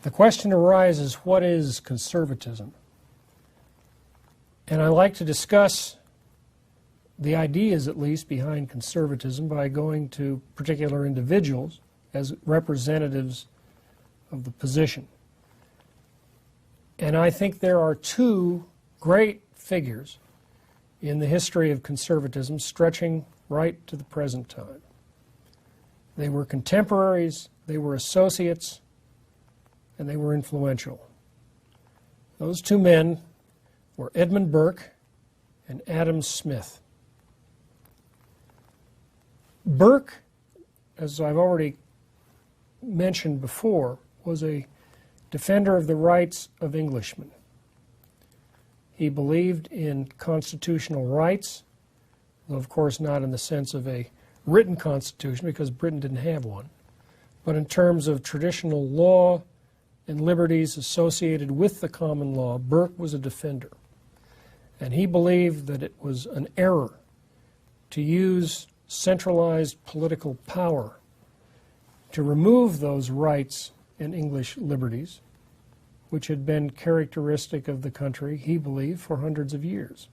The question arises, what is conservatism? And I like to discuss the ideas, at least, behind conservatism by going to particular individuals as representatives of the position. And I think there are two great figures in the history of conservatism stretching right to the present time. They were contemporaries, they were associates, and they were influential. Those two men were Edmund Burke and Adam Smith. Burke, as I've already mentioned before, was a defender of the rights of Englishmen. He believed in constitutional rights, though of course not in the sense of a written constitution, because Britain didn't have one, but in terms of traditional law and liberties associated with the common law. Burke was a defender. And he believed that it was an error to use centralized political power to remove those rights and English liberties, which had been characteristic of the country, he believed, for hundreds of years.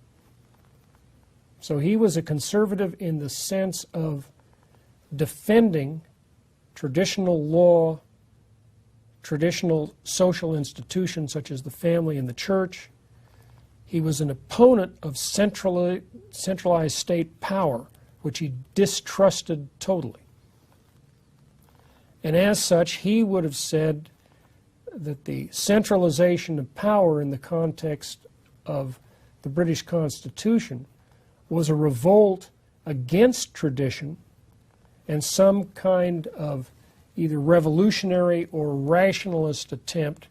So he was a conservative in the sense of defending traditional law, traditional social institutions such as the family and the church. He was an opponent of centralized state power, which he distrusted totally. And as such, he would have said that the centralization of power in the context of the British Constitution was a revolt against tradition and some kind of either revolutionary or rationalist attempt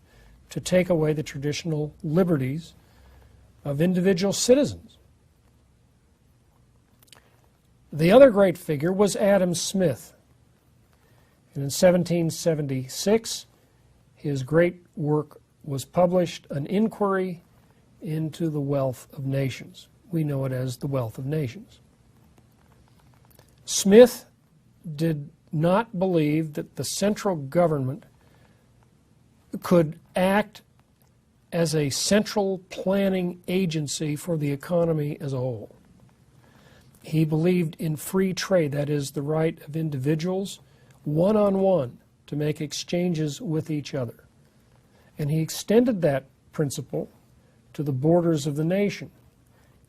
to take away the traditional liberties of individual citizens. The other great figure was Adam Smith. And in 1776, his great work was published, An Inquiry into the Wealth of Nations. We know it as The Wealth of Nations. Smith did not believe that the central government could act as a central planning agency for the economy as a whole. He believed in free trade, that is, the right of individuals one-on-one to make exchanges with each other. And he extended that principle to the borders of the nation.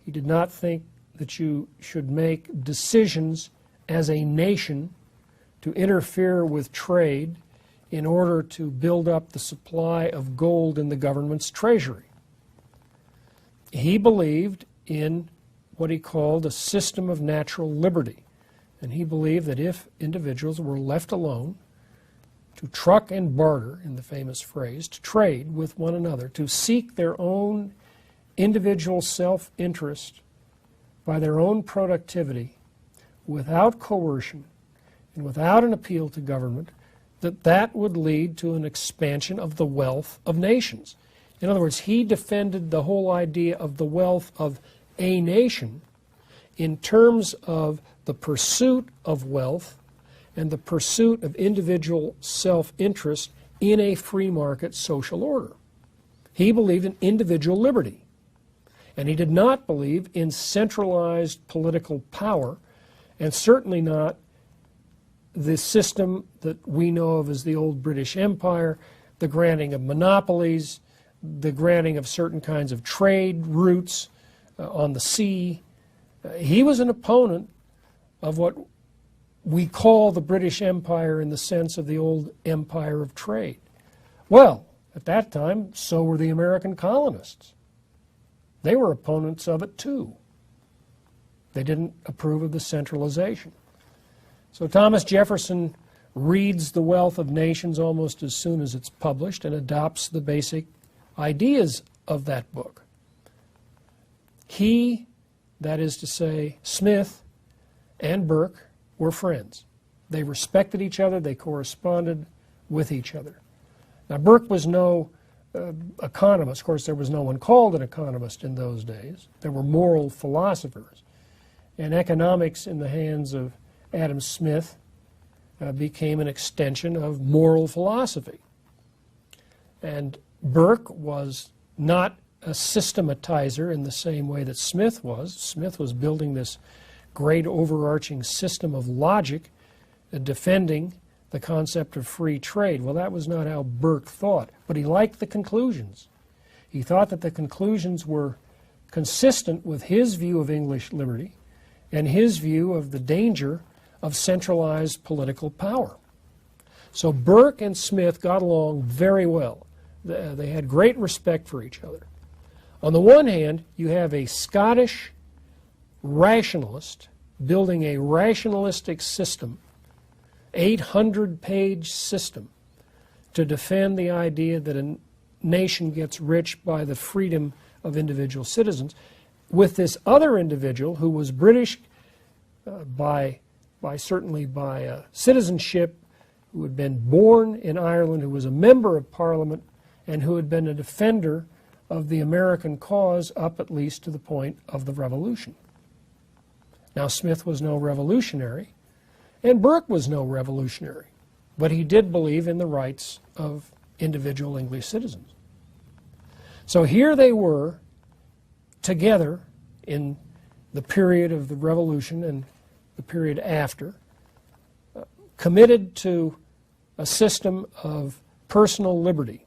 He did not think that you should make decisions as a nation to interfere with trade in order to build up the supply of gold in the government's treasury. He believed in what he called a system of natural liberty. And he believed that if individuals were left alone to truck and barter, in the famous phrase, to trade with one another, to seek their own individual self-interest by their own productivity, without coercion and without an appeal to government, that would lead to an expansion of the wealth of nations. In other words, he defended the whole idea of the wealth of a nation in terms of the pursuit of wealth and the pursuit of individual self-interest in a free market social order. He believed in individual liberty, and he did not believe in centralized political power, and certainly not the system that we know of as the old British Empire, the granting of monopolies, the granting of certain kinds of trade routes on the sea. He was an opponent of what we call the British Empire in the sense of the old empire of trade. Well, at that time, so were the American colonists. They were opponents of it too. They didn't approve of the centralization. So Thomas Jefferson reads The Wealth of Nations almost as soon as it's published and adopts the basic ideas of that book. He, that is to say, Smith and Burke, were friends. They respected each other. They corresponded with each other. Now, Burke was no economist. Of course, there was no one called an economist in those days. There were moral philosophers. And economics in the hands of Adam Smith became an extension of moral philosophy. And Burke was not a systematizer in the same way that Smith was. Smith was building this great overarching system of logic, defending the concept of free trade. Well, that was not how Burke thought, but he liked the conclusions. He thought that the conclusions were consistent with his view of English liberty and his view of the danger of centralized political power. So Burke and Smith got along very well. They had great respect for each other. On the one hand, you have a Scottish rationalist building a rationalistic system, 800-page system, to defend the idea that a nation gets rich by the freedom of individual citizens, with this other individual who was British certainly by citizenship, who had been born in Ireland, who was a member of Parliament, and who had been a defender of the American cause up at least to the point of the Revolution. Now, Smith was no revolutionary, and Burke was no revolutionary, but he did believe in the rights of individual English citizens. So here they were together in the period of the Revolution and the period after, committed to a system of personal liberty.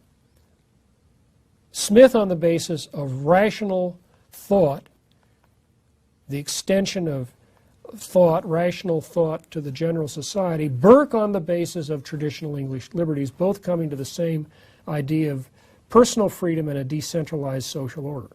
Smith on the basis of rational thought, the extension of thought, rational thought to the general society. Burke on the basis of traditional English liberties, both coming to the same idea of personal freedom and a decentralized social order.